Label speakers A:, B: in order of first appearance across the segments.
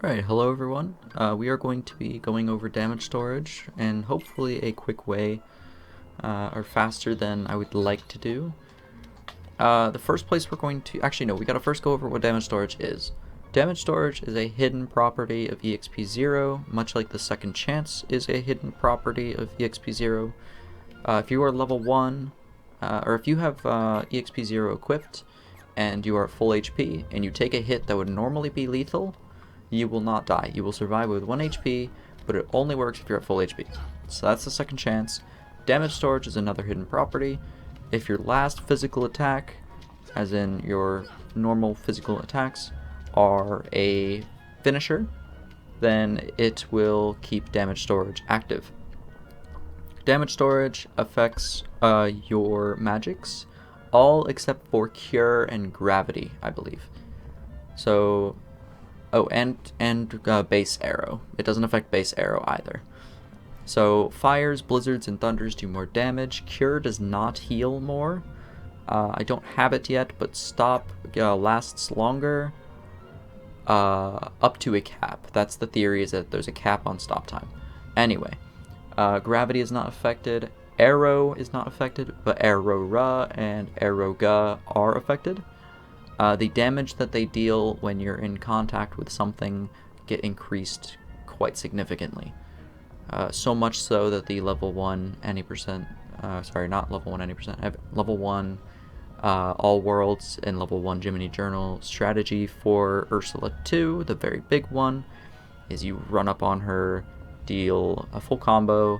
A: Alright, hello everyone. We are going to be going over damage storage and hopefully a quick way, or faster than I would like to do. The first place we're going to, actually no, we gotta first go over what damage storage is. Damage storage is a hidden property of EXP Zero, much like the second chance is a hidden property of EXP Zero. If you are level 1, or if you have EXP Zero equipped, and you are at full HP, and you take a hit that would normally be lethal, you will not die. You will survive with 1 HP, but it only works if you're at full HP. So that's the second chance. Damage storage is another hidden property. If your last physical attack, as in your normal physical attacks, are a finisher, then it will keep damage storage active. Damage storage affects your magics, all except for cure and gravity, I believe. So oh, and base arrow. It doesn't affect base arrow either. So fires, blizzards, and thunders do more damage. Cure does not heal more. I don't have it yet, but stop lasts longer. Up to a cap. That's the theory, is that there's a cap on stop time. Anyway, gravity is not affected. Arrow is not affected, but Arrow-ra and Arrow-ga are affected. The damage that they deal when you're in contact with something get increased quite significantly. So much so that the level 1 any percent, sorry, not level 1 any percent, level 1 All Worlds and level 1 Jiminy Journal strategy for Ursula 2, the very big one, is you run up on her, deal a full combo,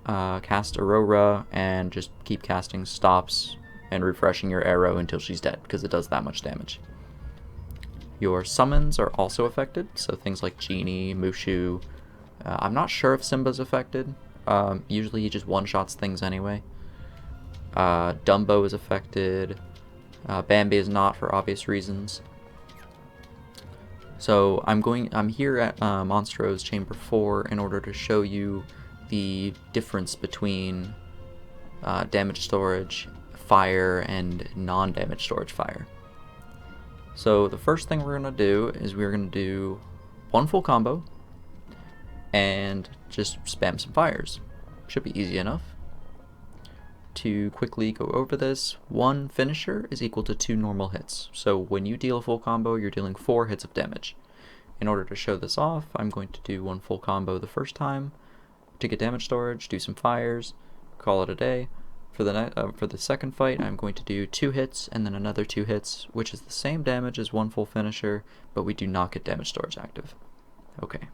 A: cast Aurora, and just keep casting stops and refreshing your arrow until she's dead, because it does that much damage. Your summons are also affected, so things like Genie, Mushu. I'm not sure if Simba's affected. Usually he just one-shots things anyway. Dumbo is affected. Bambi is not, for obvious reasons. So I'm here at Monstro's Chamber 4 in order to show you the difference between damage storage fire and non-damage storage fire. So the first thing we're going to do is we're going to do one full combo and just spam some fires. Should be easy enough. To quickly go over this, one finisher is equal to 2 normal hits. So when you deal a full combo, you're dealing 4 hits of damage. In order to show this off, I'm going to do one full combo the first time to get damage storage, do some fires, call it a day. For the second fight, I'm going to do 2 hits and then another 2 hits, which is the same damage as one full finisher, but we do not get damage storage active. Okay.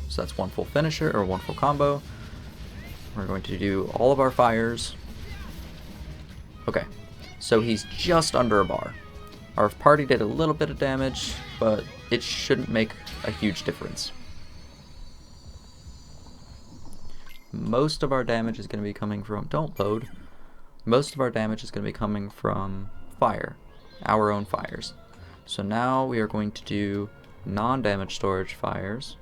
A: So that's one full finisher, or one full combo. We're going to do all of our fires. Okay, so he's just under a bar. Our party did a little bit of damage, but it shouldn't make a huge difference. Most of our damage is going to be coming from, don't load, most of our damage is going to be coming from fire, our own fires. So now we are going to do non-damage storage fires,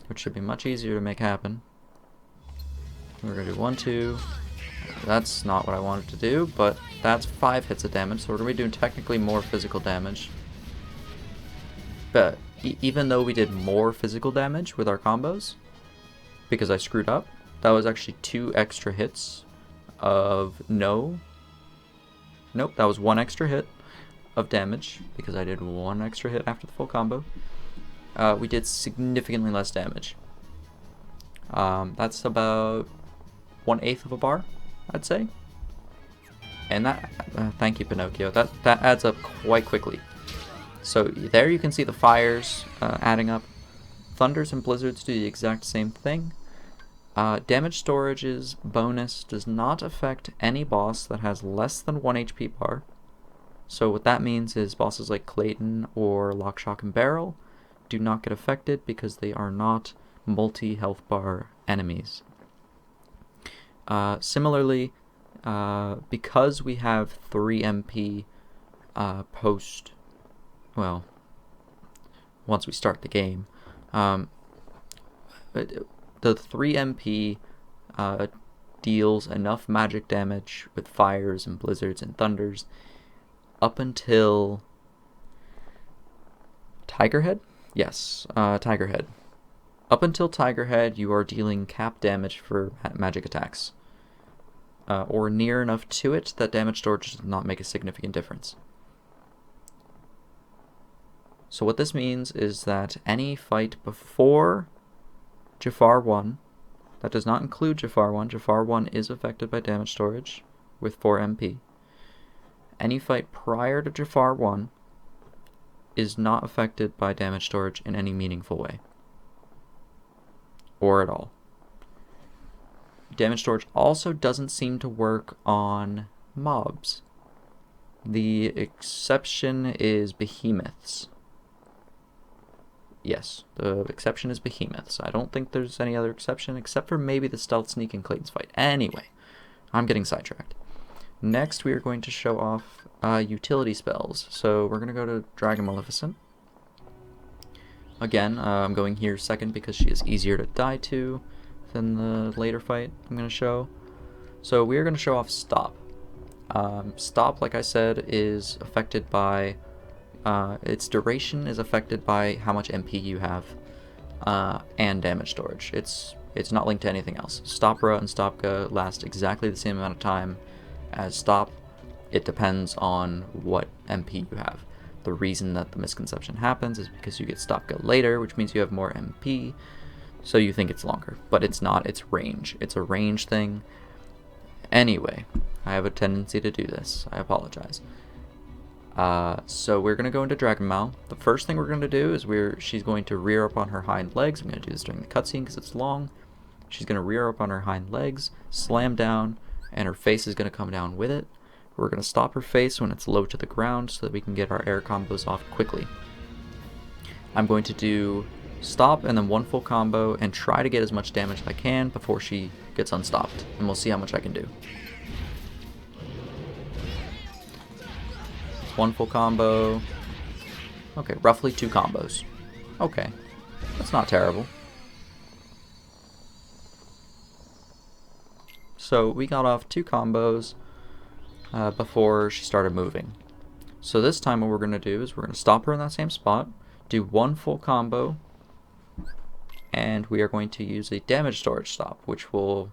A: which should be much easier to make happen. We're going to do 1, 2, that's not what I wanted to do, but that's 5 hits of damage, so we're going to be doing technically more physical damage. But even though we did more physical damage with our combos, because I screwed up, that was actually 2 extra hits of nope, that was 1 extra hit of damage, because I did 1 extra hit after the full combo. We did significantly less damage. That's about 1/8 of a bar, I'd say. And that, thank you Pinocchio, that adds up quite quickly. So there you can see the fires adding up. Thunders and blizzards do the exact same thing. Damage storage's bonus does not affect any boss that has less than 1 HP bar. So what that means is bosses like Clayton or Lock, Shock, and Barrel do not get affected because they are not multi-health bar enemies. Similarly, because we have 3 MP once we start the game, the 3 MP deals enough magic damage with fires and blizzards and thunders up until Tigerhead? Yes, Tigerhead. Up until Tigerhead, you are dealing cap damage for magic attacks. Or near enough to it that damage storage does not make a significant difference. So what this means is that any fight before Jafar 1, that does not include Jafar 1, Jafar 1 is affected by damage storage with 4 MP. Any fight prior to Jafar 1 is not affected by damage storage in any meaningful way. Or at all. Damage storage also doesn't seem to work on mobs. The exception is behemoths. Yes, the exception is behemoths. I don't think there's any other exception except for maybe the stealth sneak and Clayton's fight. Anyway, I'm getting sidetracked. Next, we are going to show off utility spells. So we're going to go to Dragon Maleficent. Again, I'm going here second because she is easier to die to than the later fight I'm going to show. So we are going to show off Stop. Stop, like I said, is affected by... its duration is affected by how much MP you have and damage storage. It's not linked to anything else. Stopra and Stopka last exactly the same amount of time as Stop. It depends on what MP you have. The reason that the misconception happens is because you get Stopka later, which means you have more MP, so you think it's longer. But it's not, it's range. It's a range thing. Anyway, I have a tendency to do this. I apologize. So we're going to go into Dragon Mal. The first thing we're going to do is she's going to rear up on her hind legs. I'm going to do this during the cutscene because it's long. She's going to rear up on her hind legs, slam down, and her face is going to come down with it. We're going to stop her face when it's low to the ground so that we can get our air combos off quickly. I'm going to do stop and then one full combo and try to get as much damage as I can before she gets unstopped. And we'll see how much I can do. One full combo. Okay, roughly 2 combos. Okay, that's not terrible. So we got off 2 combos before she started moving. So this time what we're going to do is we're going to stop her in that same spot, do 1 full combo, and we are going to use a damage storage stop, which will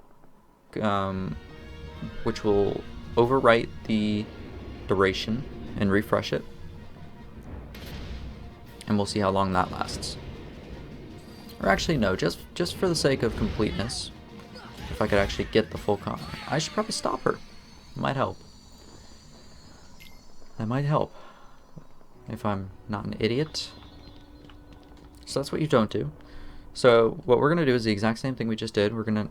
A: overwrite the duration and refresh it, and we'll see how long that lasts. Or actually no, just for the sake of completeness, if I could actually get the full combo, I should probably stop her. It might help. That might help if I'm not an idiot. So that's what you don't do. So what we're gonna do is the exact same thing we just did. We're gonna,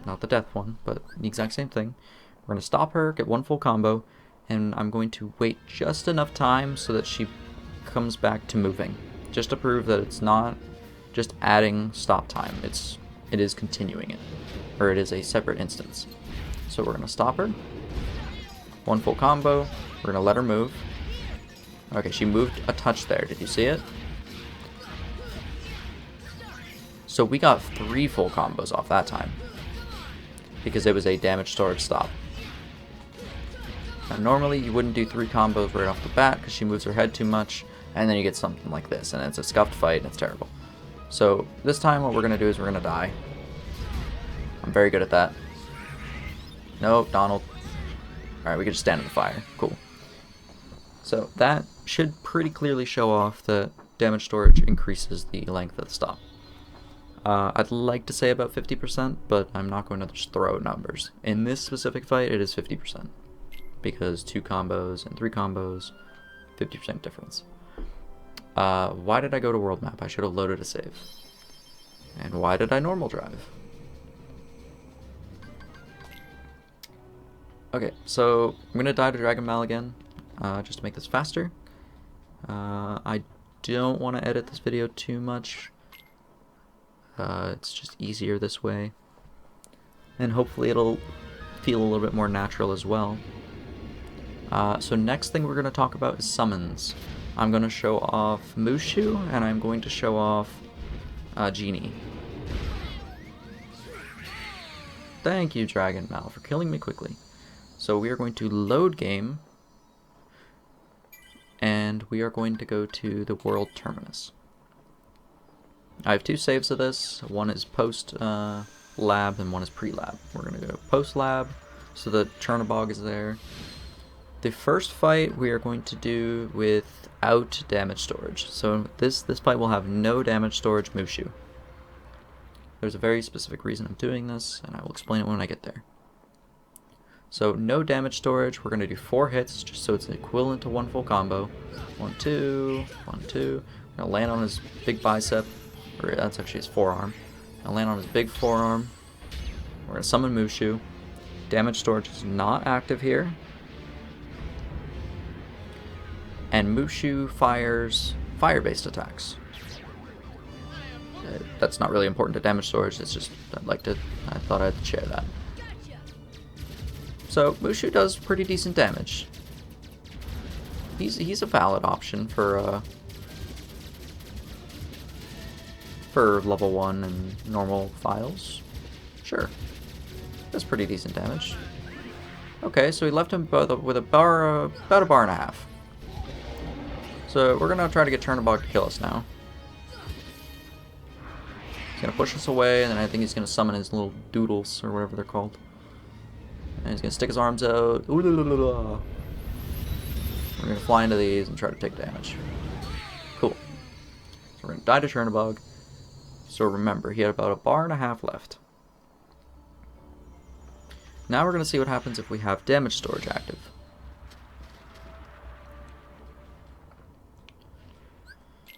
A: not the death one, but the exact same thing. We're gonna stop her, get 1 full combo, and I'm going to wait just enough time so that she comes back to moving, just to prove that it's not just adding stop time, it is continuing it, or it is a separate instance. So we're going to stop her, 1 full combo, we're going to let her move. Okay, she moved a touch there, did you see it? So we got 3 full combos off that time, because it was a damage storage stop. Now, normally you wouldn't do 3 combos right off the bat because she moves her head too much, and then you get something like this, and it's a scuffed fight, and it's terrible. So this time what we're going to do is we're going to die. I'm very good at that. No, Donald. Alright, we can just stand in the fire. Cool. So that should pretty clearly show off that damage storage increases the length of the stop. I'd like to say about 50%, but I'm not going to just throw numbers. In this specific fight, it is 50%. Because 2 combos and 3 combos, 50% difference. Why did I go to world map? I should have loaded a save. And why did I normal drive? Okay, so I'm going to die to Dragon Mal again, just to make this faster. I don't want to edit this video too much. It's just easier this way. And hopefully it'll feel a little bit more natural as well. So next thing we're going to talk about is summons. I'm going to show off Mushu, and I'm going to show off Genie. Thank you, Dragon Mal, for killing me quickly. So we are going to load game. and we are going to go to the World Terminus. I have two saves of this. One is post lab and one is pre-lab. We're going to go post lab, so the Chernobog is there. The first fight we are going to do without damage storage. So this fight will have no damage storage Mushu. There's a very specific reason I'm doing this, and I will explain it when I get there. So no damage storage, we're going to do 4 hits, just so it's equivalent to 1 full combo. 1, 2, 1, 2. We're going to land on his big bicep, or that's actually his forearm. I'll land on his big forearm. We're going to summon Mushu. Damage storage is not active here. And Mushu fires fire-based attacks. That's not really important to damage storage, it's just I thought I'd share that. So Mushu does pretty decent damage. He's a valid option for level 1 and normal files. Sure. That's pretty decent damage. Okay, so we left him with about a bar and a half. So we're gonna try to get Chernobog to kill us now. He's gonna push us away, and then I think he's gonna summon his little doodles, or whatever they're called. And he's gonna stick his arms out. We're gonna fly into these and try to take damage. Cool. So we're gonna die to Chernobog. So remember, he had about a bar and a half left. Now we're gonna see what happens if we have damage storage active.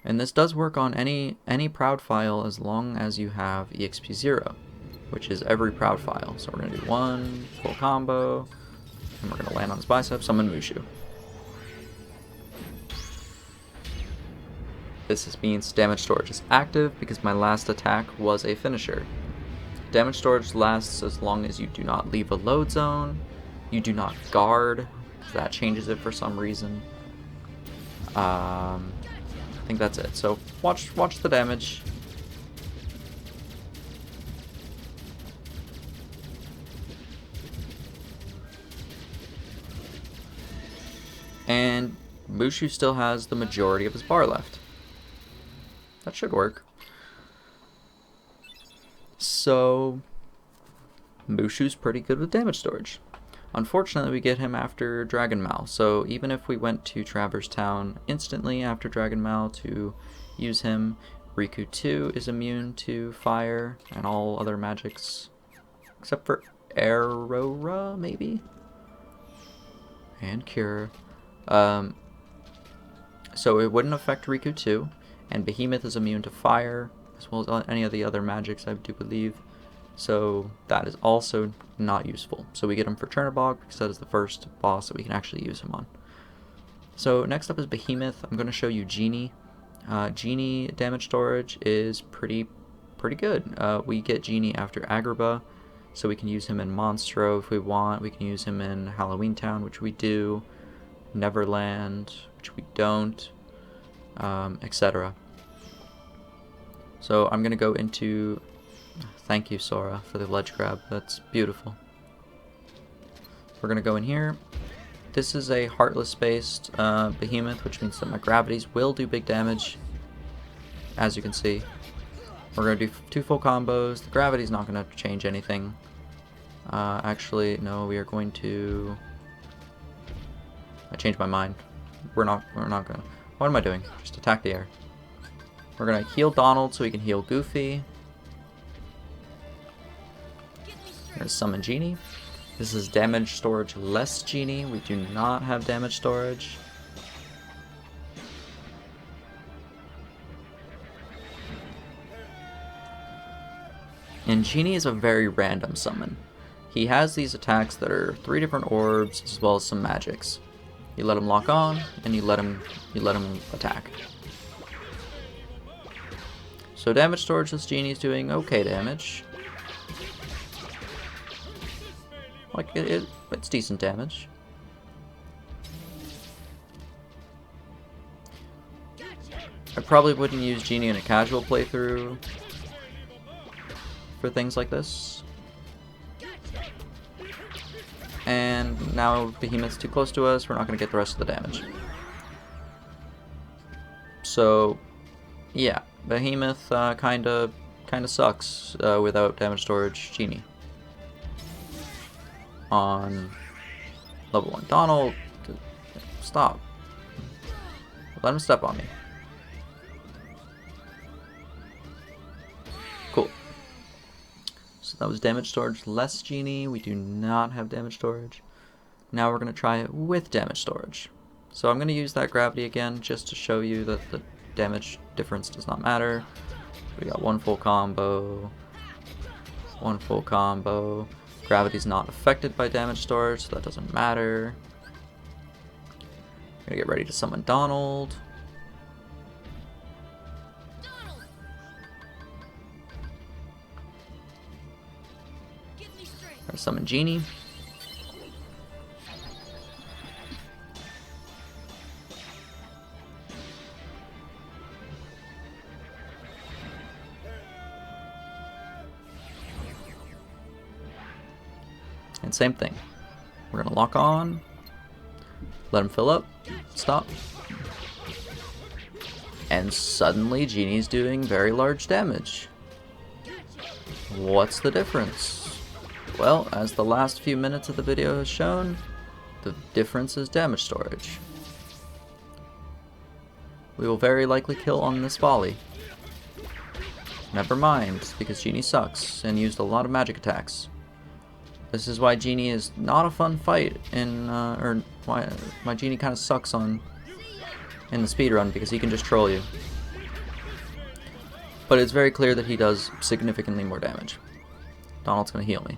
A: And this does work on any Proud file as long as you have EXP Zero, which is every Proud file. So we're going to do 1 full combo, and we're going to land on his bicep, summon Mushu. This means damage storage is active because my last attack was a finisher. Damage storage lasts as long as you do not leave a load zone, you do not guard, that changes it for some reason. I think that's it. So watch the damage. And Mushu still has the majority of his bar left. That should work. So Mushu's pretty good with damage storage. Unfortunately, we get him after Dragon Mal, so even if we went to Traverse Town instantly after Dragon Mal to use him, Riku 2 is immune to fire and all other magics, except for Aurora, maybe? And Cure. So it wouldn't affect Riku 2, and Behemoth is immune to fire, as well as any of the other magics, I do believe. So that is also not useful. So we get him for Chernobog because that is the first boss that we can actually use him on. So next up is Behemoth. I'm going to show you Genie. Genie damage storage is pretty good. We get Genie after Agrabah, so we can use him in Monstro if we want. We can use him in Halloween Town, which we do. Neverland, which we don't, etc. So I'm going to go into... Thank you, Sora, for the ledge grab. That's beautiful. We're going to go in here. This is a Heartless-based Behemoth, which means that my gravities will do big damage, as you can see. We're going to do 2 full combos. The gravity's not going to change anything. Actually, no, we are going to... I changed my mind. We're not going to... What am I doing? Just attack the air. We're going to heal Donald so he can heal Goofy. There's summon Genie. This is damage storage less Genie. We do not have damage storage. And Genie is a very random summon. He has these attacks that are 3 different orbs as well as some magics. You let him lock on and you let him attack. So damage storage this Genie is doing okay damage. Like, it's decent damage. I probably wouldn't use Genie in a casual playthrough for things like this. And now Behemoth's too close to us, we're not going to get the rest of the damage. So, yeah, Behemoth kinda sucks without damage storage Genie. On level 1. Donald, stop. Let him step on me. Cool. So that was damage storage less Genie. We do not have damage storage. Now we're going to try it with damage storage. So I'm going to use that gravity again just to show you that the damage difference does not matter. We got one full combo. One full combo. Gravity's not affected by damage storage, so that doesn't matter. I'm gonna get ready to summon Donald. Or summon Genie. And same thing. We're gonna lock on. Let him fill up. Stop. And suddenly Genie's doing very large damage. What's the difference? Well, as the last few minutes of the video has shown, the difference is damage storage. We will very likely kill on this volley. Never mind, because Genie sucks and used a lot of magic attacks. This is why Genie is not a fun fight in, or why Genie kind of sucks in the speedrun, because he can just troll you. But it's very clear that he does significantly more damage. Donald's gonna heal me.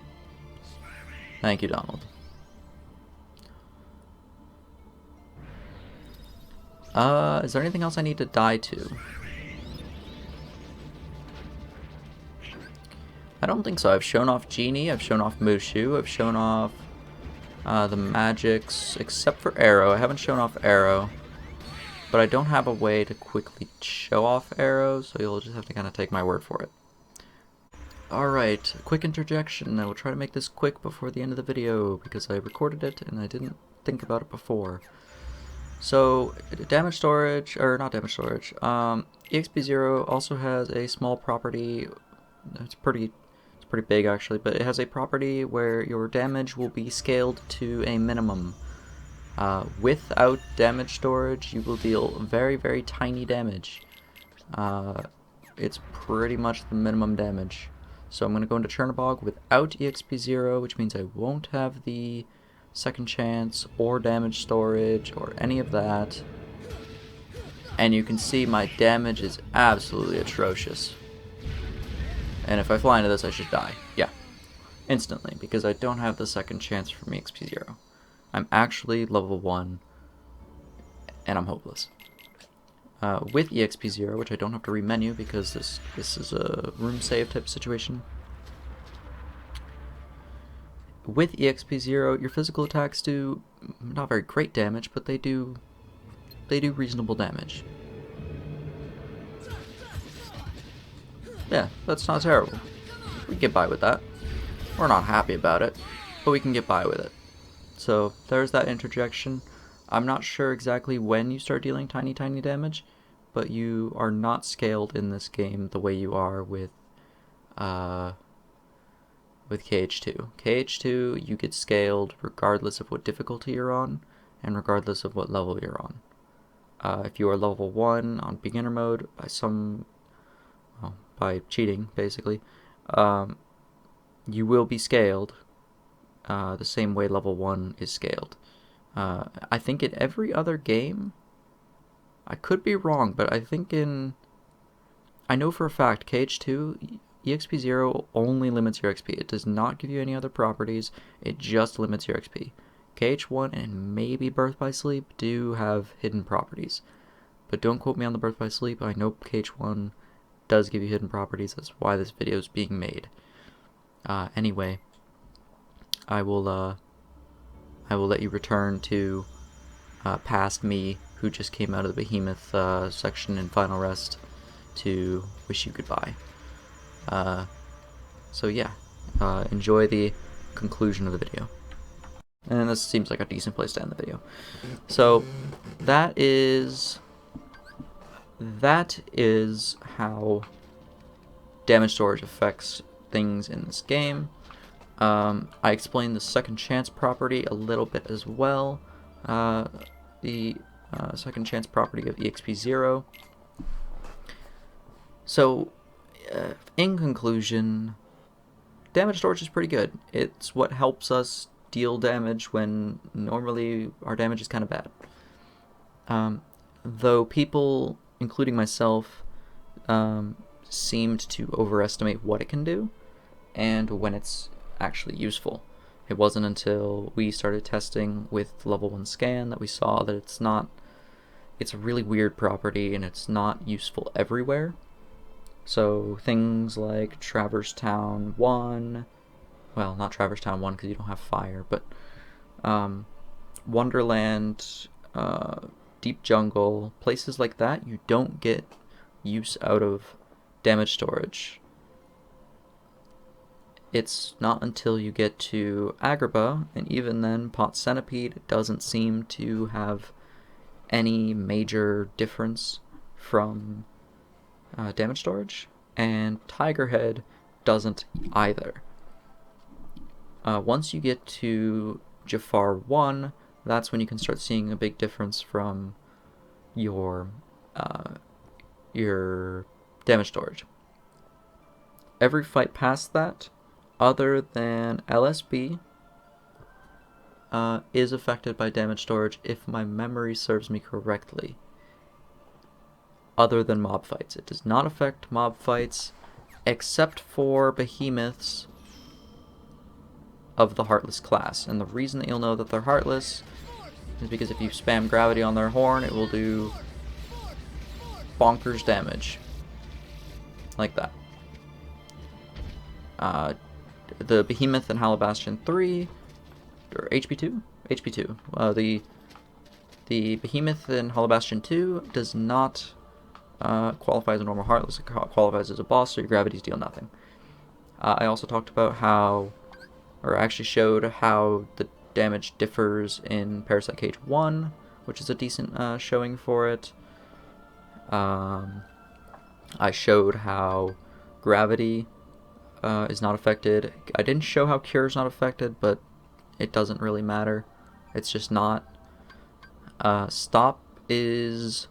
A: Thank you, Donald. Is there anything else I need to die to? I don't think so. I've shown off Genie, I've shown off Mushu, I've shown off the magics, except for Arrow. I haven't shown off Arrow, but I don't have a way to quickly show off Arrow, so you'll just have to kind of take my word for it. Alright, quick interjection. I will try to make this quick before the end of the video, because I recorded it and I didn't think about it before. So, damage storage, or not damage storage, EXP Zero also has a small property. It's pretty big actually, but it has a property where your damage will be scaled to a minimum. Without damage storage, you will deal very, very tiny damage. It's pretty much the minimum damage. So I'm going to go into Chernobog without EXP Zero, which means I won't have the second chance or damage storage or any of that. And you can see my damage is absolutely atrocious. And if I fly into this, I should die. Yeah. Instantly, because I don't have the second chance from EXP Zero. I'm actually level 1, and I'm hopeless. With EXP Zero, which I don't have to remenu because this is a room save type situation. With EXP Zero, your physical attacks do not very great damage, but they do reasonable damage. Yeah, that's not terrible. We can get by with that. We're not happy about it, but we can get by with it. So there's that interjection. I'm not sure exactly when you start dealing tiny damage, but you are not scaled in this game the way you are with KH2. KH2, you get scaled regardless of what difficulty you're on, and regardless of what level you're on. If you are level 1 on beginner mode, by cheating, basically, you will be scaled the same way level 1 is scaled. I think in every other game, I could be wrong, but I think I know for a fact, KH2, EXP Zero only limits your XP. It does not give you any other properties, it just limits your XP. KH1 and maybe Birth by Sleep do have hidden properties, but don't quote me on the Birth by Sleep. I know KH1 does give you hidden properties, that's why this video is being made. Anyway, I will let you return to past me, who just came out of the Behemoth section in Final Rest, to wish you goodbye. So yeah, enjoy the conclusion of the video. And this seems like a decent place to end the video. So that is that is how damage storage affects things in this game. I explained the second chance property a little bit as well. The second chance property of EXP Zero. So, in conclusion, damage storage is pretty good. It's what helps us deal damage when normally our damage is kind of bad. Though people, including myself, seemed to overestimate what it can do and when it's actually useful. It wasn't until we started testing with level 1 scan that we saw that it's a really weird property and it's not useful everywhere. So things like Traverse Town 1, well, not Traverse Town 1 because you don't have fire, but Wonderland, Deep Jungle, places like that, you don't get use out of damage storage. It's not until you get to Agrabah, and even then, Pot Centipede doesn't seem to have any major difference from damage storage, and Tiger Head doesn't either. Once you get to Jafar 1, that's when you can start seeing a big difference from your damage storage. Every fight past that, other than LSB, is affected by damage storage if my memory serves me correctly. Other than mob fights. It does not affect mob fights except for behemoths of the Heartless class. And the reason that you'll know that they're Heartless is because if you spam gravity on their horn, it will do bonkers damage. Like that. The Behemoth in Halabastion 3, or HP2? HP2. The Behemoth in Halabastion 2 does not qualify as a normal Heartless. It qualifies as a boss, so your gravities deal nothing. I also talked about how, or actually showed how the damage differs in Parasite Cage 1, which is a decent showing for it. I showed how gravity is not affected. I didn't show how cure is not affected, but it doesn't really matter. It's just not. Stop is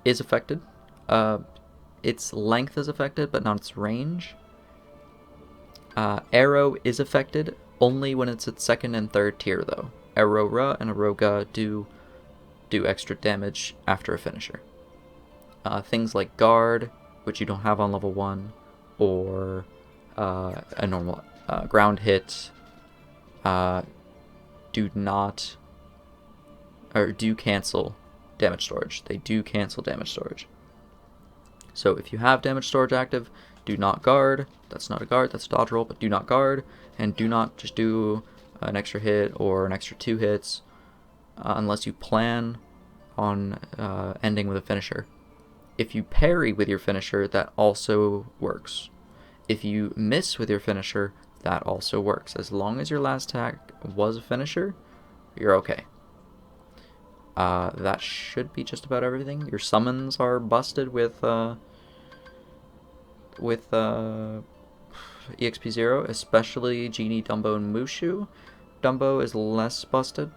A: affected. Its length is affected, but not its range. Arrow is affected only when it's at second and third tier, though. Aurora and Aroga do extra damage after a finisher. Things like Guard, which you don't have on level 1, or a normal ground hit, do cancel damage storage. They do cancel damage storage. So if you have damage storage active, do not guard. That's not a guard, that's a dodge roll, but do not guard, and do not just do an extra hit or an extra 2 hits unless you plan on ending with a finisher. If you parry with your finisher, that also works. If you miss with your finisher, that also works. As long as your last attack was a finisher, you're okay. That should be just about everything. Your summons are busted with EXP Zero, especially Genie, Dumbo, and Mushu. Dumbo is less busted.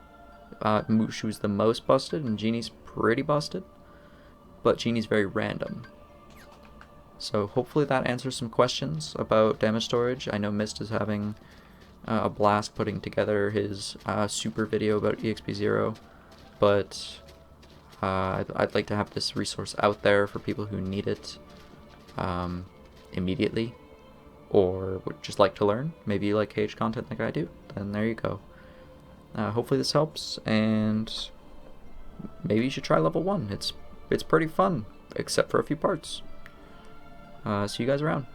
A: Mushu is the most busted, and Genie's pretty busted. But Genie's very random. So hopefully that answers some questions about damage storage. I know Mist is having a blast putting together his super video about EXP Zero, but I'd like to have this resource out there for people who need it immediately, or would just like to learn. Maybe you like cage content like I do, then there you go. Hopefully this helps, and maybe you should try level 1. It's pretty fun, except for a few parts. See you guys around.